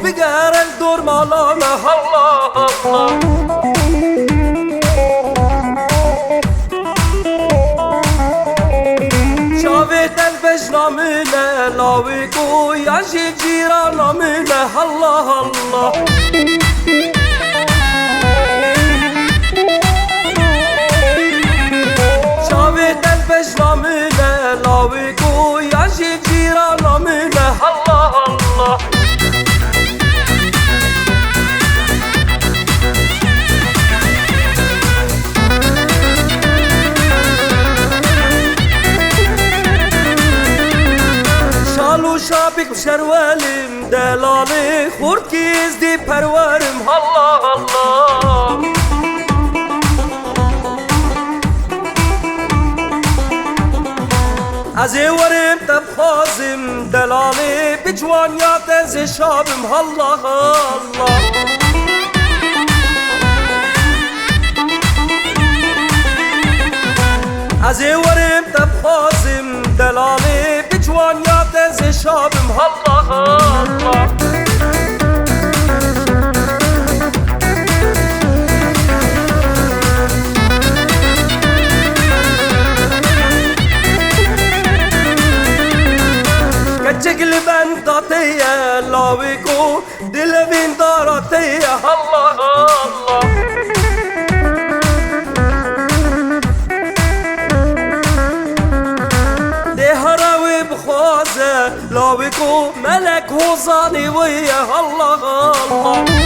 بقر الدور مالامه الله الله شافت البجنامنه لاويكو يجي جيرانامنه الله الله شافت البجنامنه لاويكو يجي جيرانامنه الله الله شابك بشروالم دلالي خوركيز دي پرورم الله الله از ورم تبخازم دلالي بجوانيات از شابم الله الله از ورم تبخازم دلالي بجوانيات از شابم الله الله كجل بنداتيه لاويكو دل بنداراتيه الله الله لاويكو ملك وصاني ويا الله الله